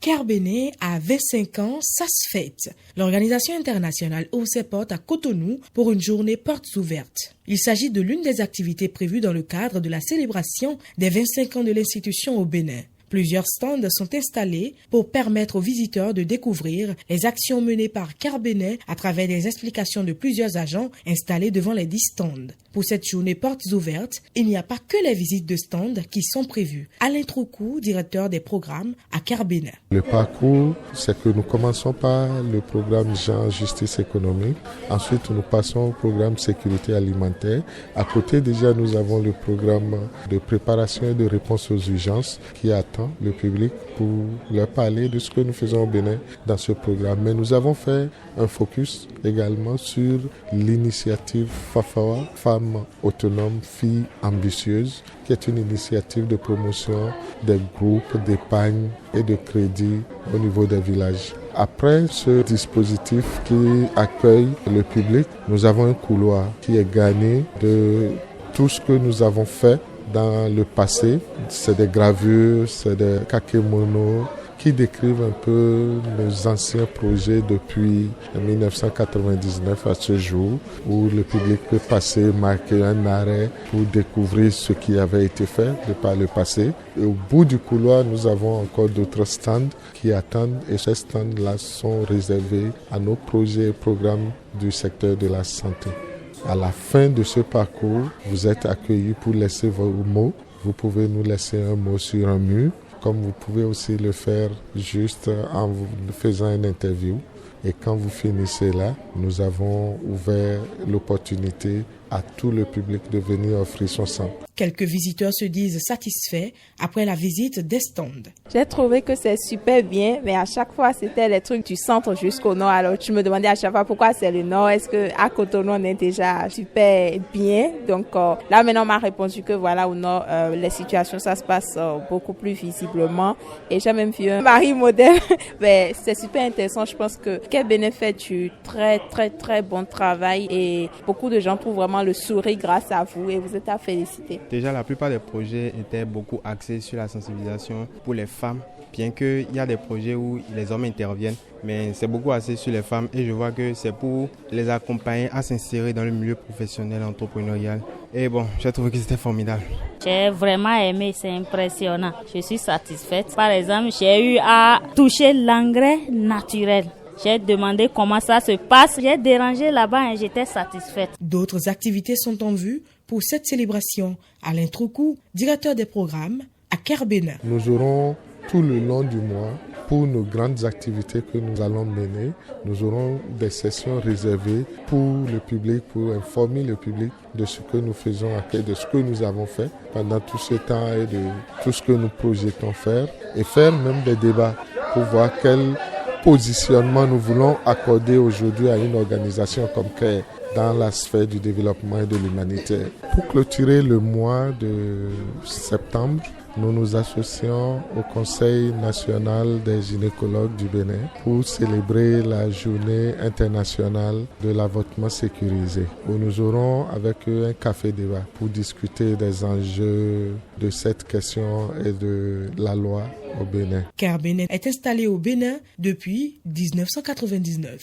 Care Bénin a 25 ans, ça se fête. L'organisation internationale ouvre ses portes à Cotonou pour une journée portes ouvertes. Il s'agit de l'une des activités prévues dans le cadre de la célébration des 25 ans de l'institution au Bénin. Plusieurs stands sont installés pour permettre aux visiteurs de découvrir les actions menées par Care Bénin à travers des explications de plusieurs agents installés devant les 10 stands. Pour cette journée portes ouvertes, il n'y a pas que les visites de stands qui sont prévues. Alain Troucou, directeur des programmes à Care Bénin. Le parcours, c'est que nous commençons par le programme genre justice économique. Ensuite, nous passons au programme sécurité alimentaire. À côté, déjà, nous avons le programme de préparation et de réponse aux urgences qui attend le public pour leur parler de ce que nous faisons au Bénin dans ce programme. Mais nous avons fait un focus également sur l'initiative Fafawa, Femmes autonomes, filles ambitieuses, qui est une initiative de promotion des groupes d'épargne et de crédit au niveau des villages. Après ce dispositif qui accueille le public, nous avons un couloir qui est gagné de tout ce que nous avons fait dans le passé. C'est des gravures, c'est des kakémonos qui décrivent un peu nos anciens projets depuis 1999 à ce jour, où le public peut passer, marquer un arrêt pour découvrir ce qui avait été fait par le passé. Et au bout du couloir, nous avons encore d'autres stands qui attendent, et ces stands-là sont réservés à nos projets et programmes du secteur de la santé. À la fin de ce parcours, vous êtes accueillis pour laisser vos mots. Vous pouvez nous laisser un mot sur un mur, comme vous pouvez aussi le faire juste en vous faisant une interview. Et quand vous finissez là, nous avons ouvert l'opportunité à tout le public de venir offrir son sang. Quelques visiteurs se disent satisfaits après la visite des stands. J'ai trouvé que c'est super bien, mais à chaque fois, c'était les trucs du centre jusqu'au nord. Alors, tu me demandais à chaque fois pourquoi c'est le nord. Est-ce qu'à Cotonou, on est déjà super bien? Donc, là, maintenant, on m'a répondu que voilà, au nord, les situations, ça se passe beaucoup plus visiblement. Et j'ai même vu un mari modèle. Mais c'est super intéressant. Je pense que Care Bénin fait du très, très, très bon travail. Et beaucoup de gens trouvent vraiment le sourire grâce à vous. Et vous êtes à féliciter. Déjà, la plupart des projets étaient beaucoup axés sur la sensibilisation pour les femmes, bien qu'il y a des projets où les hommes interviennent, mais c'est beaucoup axé sur les femmes et je vois que c'est pour les accompagner à s'insérer dans le milieu professionnel entrepreneurial. Et bon, j'ai trouvé que c'était formidable. J'ai vraiment aimé, c'est impressionnant. Je suis satisfaite. Par exemple, j'ai eu à toucher l'engrais naturel. J'ai demandé comment ça se passe. J'ai dérangé là-bas et j'étais satisfaite. D'autres activités sont en vue pour cette célébration. Alain Troucou, directeur des programmes à Care Bénin. Nous aurons tout le long du mois, pour nos grandes activités que nous allons mener, nous aurons des sessions réservées pour le public, pour informer le public de ce que nous faisons, de ce que nous avons fait pendant tout ce temps et de tout ce que nous projetons faire, et faire même des débats pour voir quel positionnement nous voulons accorder aujourd'hui à une organisation comme Care dans la sphère du développement et de l'humanitaire. Pour clôturer le mois de septembre, nous nous associons au Conseil national des gynécologues du Bénin pour célébrer la journée internationale de l'avortement sécurisé, où nous aurons avec eux un café-débat pour discuter des enjeux de cette question et de la loi au Bénin. Care Bénin est installé au Bénin depuis 1999.